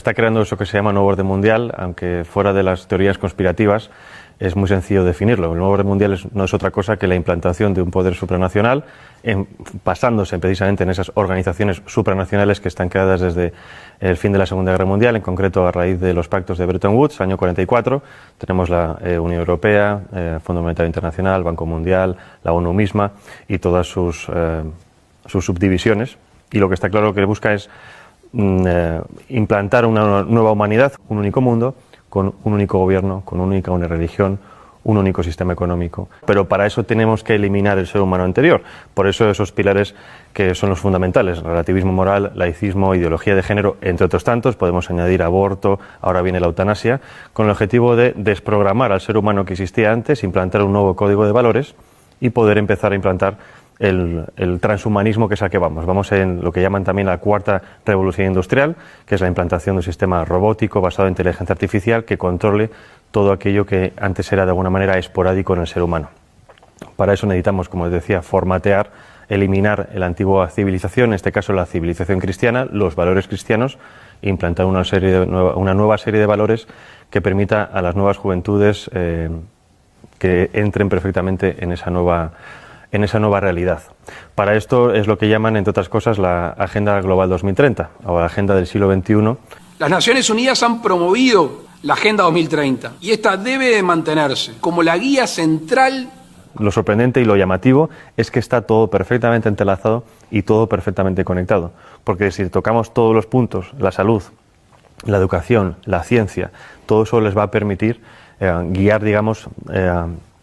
está creando eso que se llama nuevo orden mundial, aunque fuera de las teorías conspirativas es muy sencillo definirlo. El nuevo orden mundial no es otra cosa que la implantación de un poder supranacional, basándose precisamente en esas organizaciones supranacionales que están creadas desde el fin de la Segunda Guerra Mundial, en concreto a raíz de los pactos de Bretton Woods, año 44. Tenemos la Unión Europea, Fondo Monetario Internacional, Banco Mundial, la ONU misma y todas sus subdivisiones. Y lo que está claro que busca es implantar una nueva humanidad, un único mundo, con un único gobierno, con una única religión, un único sistema económico. Pero para eso tenemos que eliminar el ser humano anterior. Por eso esos pilares que son los fundamentales: relativismo moral, laicismo, ideología de género, entre otros tantos. Podemos añadir aborto, ahora viene la eutanasia, con el objetivo de desprogramar al ser humano que existía antes, implantar un nuevo código de valores y poder empezar a implantar el transhumanismo, que es al que vamos. Vamos en lo que llaman también la cuarta revolución industrial, que es la implantación de un sistema robótico basado en inteligencia artificial que controle todo aquello que antes era de alguna manera esporádico en el ser humano. Para eso necesitamos, como les decía, formatear, eliminar la antigua civilización, en este caso la civilización cristiana, los valores cristianos, e implantar una nueva serie de valores que permita a las nuevas juventudes que entren perfectamente en esa nueva realidad. Para esto es lo que llaman, entre otras cosas, la Agenda Global 2030 o la Agenda del siglo XXI. Las Naciones Unidas han promovido la Agenda 2030 y esta debe de mantenerse como la guía central. Lo sorprendente y lo llamativo es que está todo perfectamente entrelazado y todo perfectamente conectado, porque si tocamos todos los puntos, la salud, la educación, la ciencia, todo eso les va a permitir guiar, digamos,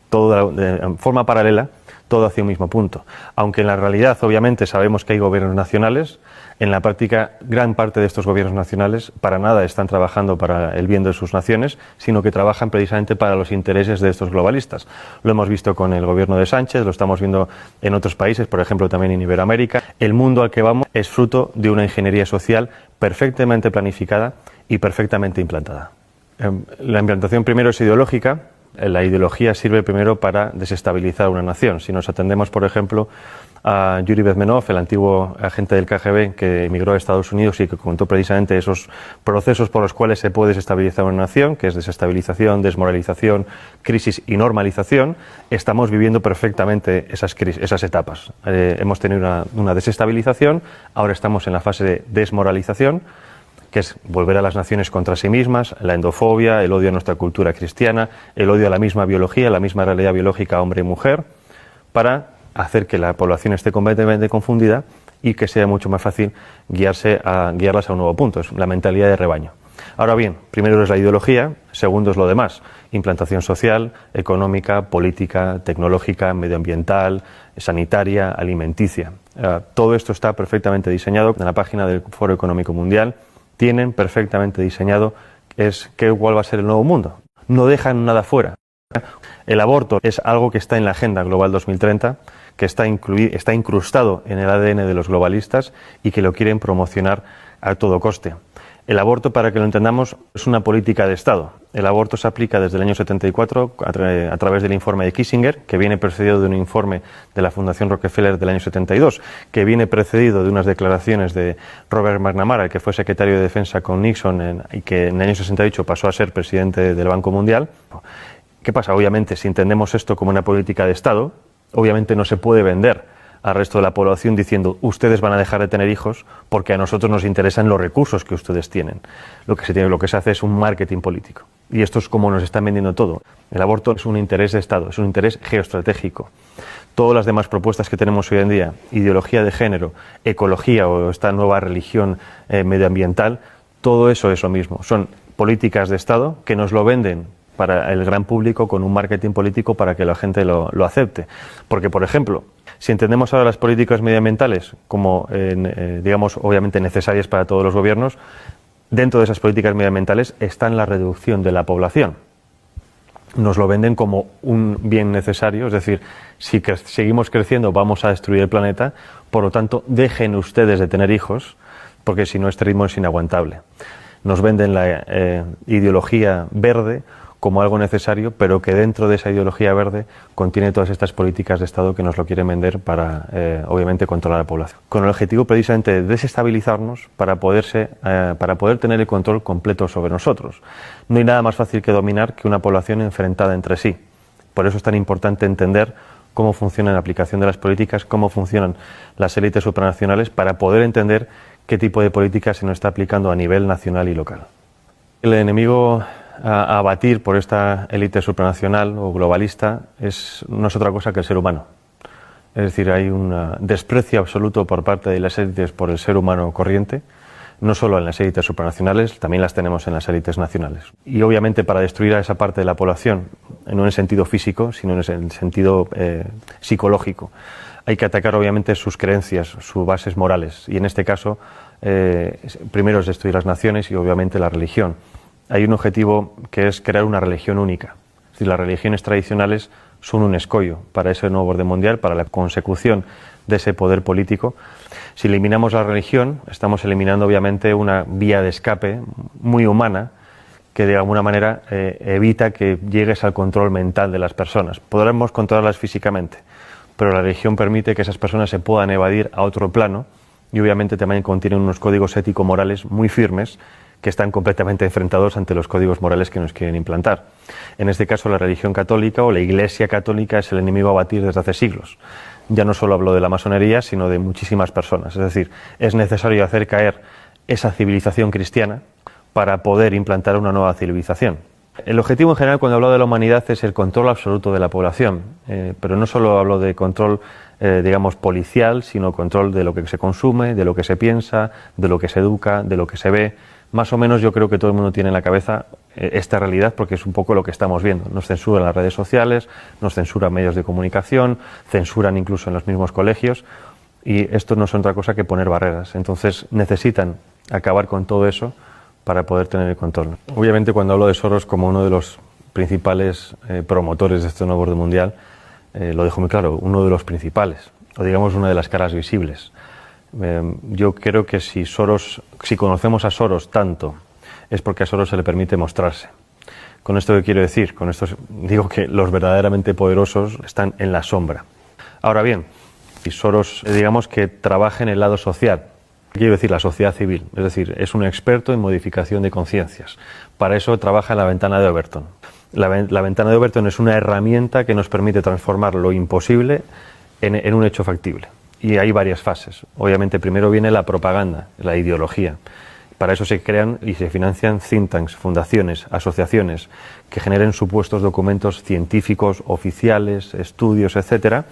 todo de forma paralela, todo hacia un mismo punto. Aunque en la realidad, obviamente, sabemos que hay gobiernos nacionales, en la práctica, gran parte de estos gobiernos nacionales para nada están trabajando para el bien de sus naciones, sino que trabajan precisamente para los intereses de estos globalistas. Lo hemos visto con el gobierno de Sánchez, lo estamos viendo en otros países, por ejemplo, también en Iberoamérica. El mundo al que vamos es fruto de una ingeniería social perfectamente planificada y perfectamente implantada. La implantación primero es ideológica. La ideología sirve primero para desestabilizar una nación. Si nos atendemos, por ejemplo, a Yuri Bezmenov, el antiguo agente del KGB que emigró a Estados Unidos y que contó precisamente esos procesos por los cuales se puede desestabilizar una nación, que es desestabilización, desmoralización, crisis y normalización, estamos viviendo perfectamente esas etapas. Hemos tenido una desestabilización, ahora estamos en la fase de desmoralización, que es volver a las naciones contra sí mismas, la endofobia, el odio a nuestra cultura cristiana, el odio a la misma biología, la misma realidad biológica hombre y mujer, para hacer que la población esté completamente confundida y que sea mucho más fácil guiarlas a un nuevo punto. Es la mentalidad de rebaño. Ahora bien, primero es la ideología, segundo es lo demás: implantación social, económica, política, tecnológica, medioambiental, sanitaria, alimenticia. Todo esto está perfectamente diseñado en la página del Foro Económico Mundial. Tienen perfectamente diseñado cuál va a ser el nuevo mundo. No dejan nada fuera. El aborto es algo que está en la Agenda Global 2030, que está incrustado en el ADN de los globalistas y que lo quieren promocionar a todo coste. El aborto, para que lo entendamos, es una política de Estado. El aborto se aplica desde el año 74 a través del informe de Kissinger, que viene precedido de un informe de la Fundación Rockefeller del año 72, que viene precedido de unas declaraciones de Robert McNamara, que fue secretario de Defensa con Nixon y que en el año 68 pasó a ser presidente del Banco Mundial. ¿Qué pasa? Obviamente, si entendemos esto como una política de Estado, obviamente no se puede vender al resto de la población diciendo: ustedes van a dejar de tener hijos porque a nosotros nos interesan los recursos que ustedes tienen. Lo que se hace es un marketing político. Y esto es como nos están vendiendo todo. El aborto es un interés de Estado, es un interés geoestratégico. Todas las demás propuestas que tenemos hoy en día, ideología de género, ecología o esta nueva religión medioambiental, todo eso es lo mismo. Son políticas de Estado que nos lo venden para el gran público con un marketing político para que la gente lo acepte. Porque, por ejemplo, si entendemos ahora las políticas medioambientales como, digamos, obviamente necesarias para todos los gobiernos, dentro de esas políticas medioambientales está la reducción de la población. Nos lo venden como un bien necesario, es decir, si seguimos creciendo vamos a destruir el planeta, por lo tanto, dejen ustedes de tener hijos, porque si no este ritmo es inaguantable. Nos venden la ideología verde como algo necesario, pero que dentro de esa ideología verde contiene todas estas políticas de Estado que nos lo quieren vender para, obviamente, controlar a la población. Con el objetivo precisamente de desestabilizarnos para poder tener el control completo sobre nosotros. No hay nada más fácil que dominar que una población enfrentada entre sí. Por eso es tan importante entender cómo funciona la aplicación de las políticas, cómo funcionan las élites supranacionales, para poder entender qué tipo de política se nos está aplicando a nivel nacional y local. El enemigo a abatir por esta élite supranacional o globalista no es otra cosa que el ser humano. Es decir, hay un desprecio absoluto por parte de las élites por el ser humano corriente, no solo en las élites supranacionales, también las tenemos en las élites nacionales. Y obviamente para destruir a esa parte de la población, no en el sentido físico, sino en el sentido psicológico, hay que atacar obviamente sus creencias, sus bases morales, y en este caso primero es destruir las naciones y obviamente la religión. Hay un objetivo que es crear una religión única. Es decir, las religiones tradicionales son un escollo para ese nuevo orden mundial, para la consecución de ese poder político. Si eliminamos la religión, estamos eliminando obviamente una vía de escape muy humana que de alguna manera evita que llegues al control mental de las personas. Podremos controlarlas físicamente, pero la religión permite que esas personas se puedan evadir a otro plano y obviamente también contienen unos códigos ético-morales muy firmes que están completamente enfrentados ante los códigos morales que nos quieren implantar. En este caso, la religión católica o la Iglesia católica es el enemigo a batir desde hace siglos. Ya no solo hablo de la masonería, sino de muchísimas personas. Es decir, es necesario hacer caer esa civilización cristiana para poder implantar una nueva civilización. El objetivo en general cuando hablo de la humanidad es el control absoluto de la población, pero no solo hablo de control, digamos, policial, sino control de lo que se consume, de lo que se piensa, de lo que se educa, de lo que se ve. Más o menos yo creo que todo el mundo tiene en la cabeza esta realidad porque es un poco lo que estamos viendo. Nos censuran las redes sociales, nos censuran medios de comunicación, censuran incluso en los mismos colegios y esto no es otra cosa que poner barreras. Entonces necesitan acabar con todo eso para poder tener el control. Obviamente cuando hablo de Soros como uno de los principales promotores de este nuevo orden mundial, lo dejo muy claro, uno de los principales, o digamos una de las caras visibles. Yo creo que si conocemos a Soros tanto, es porque a Soros se le permite mostrarse. ¿Con esto qué quiero decir? Con esto digo que los verdaderamente poderosos están en la sombra. Ahora bien, si Soros, digamos que trabaja en el lado social, quiero decir la sociedad civil, es decir, es un experto en modificación de conciencias. Para eso trabaja en la ventana de Overton. La ventana de Overton es una herramienta que nos permite transformar lo imposible en un hecho factible. Y hay varias fases. Obviamente primero viene la propaganda, la ideología. Para eso se crean y se financian think tanks, fundaciones, asociaciones que generen supuestos documentos científicos, oficiales, estudios, etcétera,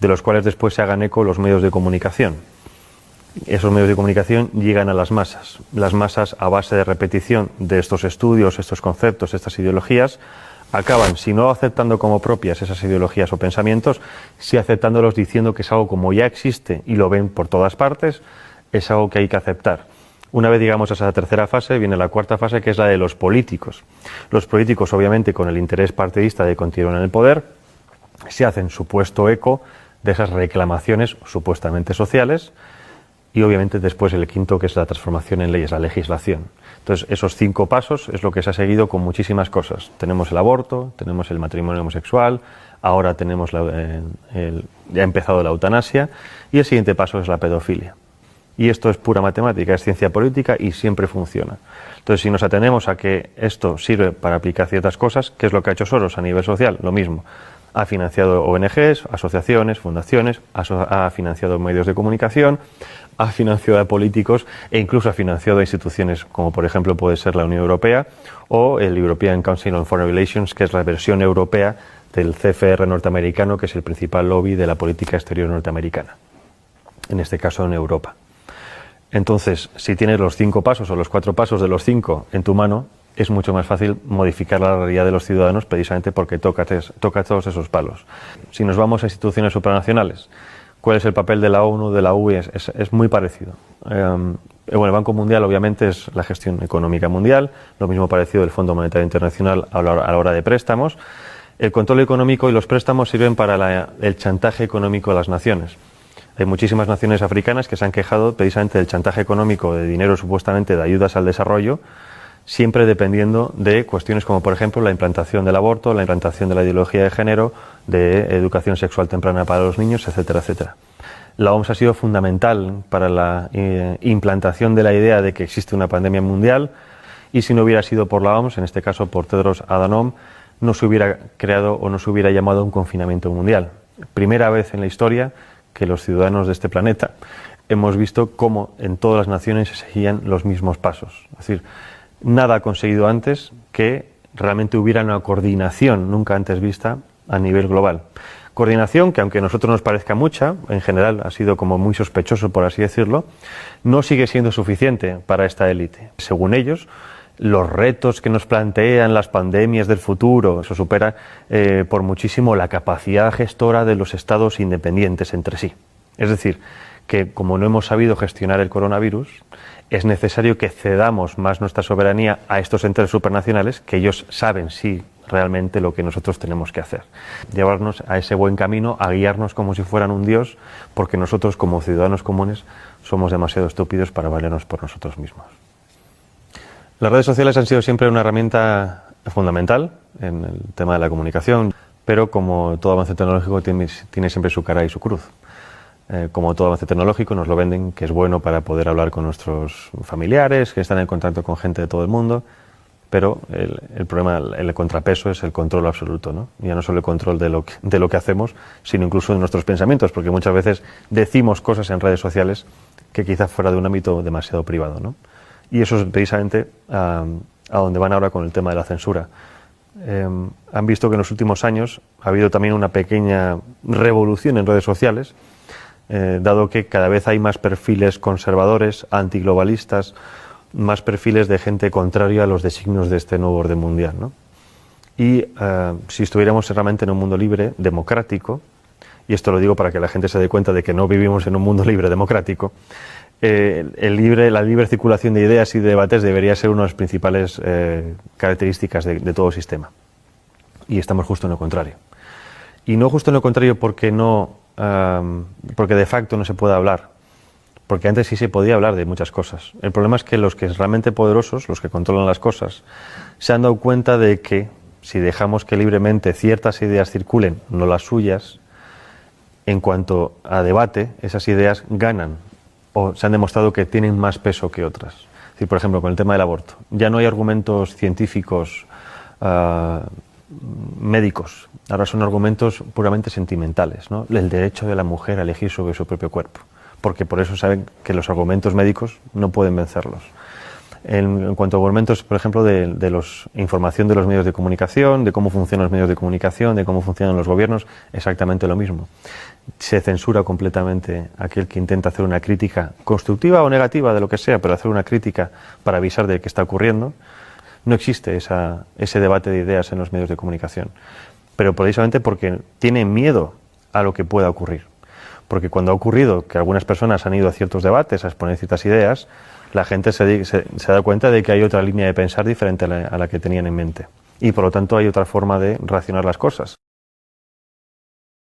de los cuales después se hagan eco los medios de comunicación. Esos medios de comunicación llegan a las masas. Las masas, a base de repetición de estos estudios, estos conceptos, estas ideologías, acaban, si no aceptando como propias esas ideologías o pensamientos, sí aceptándolos diciendo que es algo como ya existe y lo ven por todas partes, es algo que hay que aceptar. Una vez llegamos a esa tercera fase, viene la cuarta fase, que es la de los políticos. Los políticos, obviamente, con el interés partidista de continuar en el poder, se hacen supuesto eco de esas reclamaciones supuestamente sociales y, obviamente, después el quinto, que es la transformación en leyes, la legislación. Entonces, esos 5 pasos es lo que se ha seguido con muchísimas cosas. Tenemos el aborto, tenemos el matrimonio homosexual, ahora tenemos ya ha empezado la eutanasia y el siguiente paso es la pedofilia. Y esto es pura matemática, es ciencia política y siempre funciona. Entonces, si nos atenemos a que esto sirve para aplicar ciertas cosas, ¿qué es lo que ha hecho Soros a nivel social? Lo mismo. Ha financiado ONGs, asociaciones, fundaciones, ha financiado medios de comunicación, ha financiado a políticos e incluso ha financiado a instituciones como por ejemplo puede ser la Unión Europea o el European Council on Foreign Relations, que es la versión europea del CFR norteamericano, que es el principal lobby de la política exterior norteamericana, en este caso en Europa. Entonces, si tienes los 5 pasos o los 4 pasos de los 5 en tu mano, es mucho más fácil modificar la realidad de los ciudadanos toca todos esos palos. Si nos vamos a instituciones supranacionales, ¿cuál es el papel de la ONU, de la UE? Es muy parecido. Bueno, el Banco Mundial obviamente es la gestión económica mundial, lo mismo parecido del Fondo Monetario Internacional a la hora de préstamos. El control económico y los préstamos sirven para el chantaje económico de las naciones. Hay muchísimas naciones africanas que se han quejado precisamente del chantaje económico de dinero supuestamente de ayudas al desarrollo, siempre dependiendo de cuestiones como, por ejemplo, la implantación del aborto, la implantación de la ideología de género, de educación sexual temprana para los niños, etcétera, etcétera. La OMS ha sido fundamental para la implantación de la idea de que existe una pandemia mundial, y si no hubiera sido por la OMS, en este caso por Tedros Adhanom, no se hubiera creado o no se hubiera llamado un confinamiento mundial. Primera vez en la historia que los ciudadanos de este planeta hemos visto cómo en todas las naciones se seguían los mismos pasos. Es decir, nada ha conseguido antes que realmente hubiera una coordinación nunca antes vista a nivel global. Coordinación que, aunque a nosotros nos parezca mucha, en general ha sido como muy sospechoso, por así decirlo, no sigue siendo suficiente para esta élite. Según ellos, los retos que nos plantean las pandemias del futuro, eso supera por muchísimo la capacidad gestora de los estados independientes entre sí. Es decir, que como no hemos sabido gestionar el coronavirus, es necesario que cedamos más nuestra soberanía a estos entes supranacionales, que ellos saben sí realmente lo que nosotros tenemos que hacer. Llevarnos a ese buen camino, a guiarnos como si fueran un dios, porque nosotros como ciudadanos comunes somos demasiado estúpidos para valernos por nosotros mismos. Las redes sociales han sido siempre una herramienta fundamental en el tema de la comunicación, pero como todo avance tecnológico tiene siempre su cara y su cruz. Como todo avance tecnológico nos lo venden que es bueno para poder hablar con nuestros familiares, que están en contacto con gente de todo el mundo, pero el problema, el contrapeso es el control absoluto, ¿no? Ya no solo el control de lo que hacemos, sino incluso de nuestros pensamientos, porque muchas veces decimos cosas en redes sociales que quizás fuera de un ámbito demasiado privado, ¿no? Y eso es precisamente a donde van ahora con el tema de la censura. Han visto que en los últimos años ha habido también una pequeña revolución en redes sociales, dado que cada vez hay más perfiles conservadores, antiglobalistas, más perfiles de gente contraria a los designios de este nuevo orden mundial, ¿no? Y si estuviéramos realmente en un mundo libre, democrático, y esto lo digo para que la gente se dé cuenta de que no vivimos en un mundo libre democrático, la libre circulación de ideas y de debates debería ser una de las principales características de todo sistema. Y estamos justo en lo contrario. Y no justo en lo contrario porque de facto no se puede hablar, porque antes sí se podía hablar de muchas cosas. El problema es que los que son realmente poderosos, los que controlan las cosas, se han dado cuenta de que si dejamos que libremente ciertas ideas circulen, no las suyas, en cuanto a debate, esas ideas ganan o se han demostrado que tienen más peso que otras. Es decir, por ejemplo, con el tema del aborto, ya no hay argumentos científicos médicos, ahora son argumentos puramente sentimentales, ¿no? El derecho de la mujer a elegir sobre su propio cuerpo, porque por eso saben que los argumentos médicos no pueden vencerlos. En cuanto a argumentos, por ejemplo, de información de los medios de comunicación, de cómo funcionan los medios de comunicación, de cómo funcionan los gobiernos, exactamente lo mismo. Se censura completamente aquel que intenta hacer una crítica constructiva o negativa de lo que sea, pero hacer una crítica para avisar de qué está ocurriendo. No existe ese debate de ideas en los medios de comunicación, pero precisamente porque tienen miedo a lo que pueda ocurrir. Porque cuando ha ocurrido que algunas personas han ido a ciertos debates a exponer ciertas ideas, la gente se da cuenta de que hay otra línea de pensar diferente a la que tenían en mente. Y por lo tanto hay otra forma de racionar las cosas.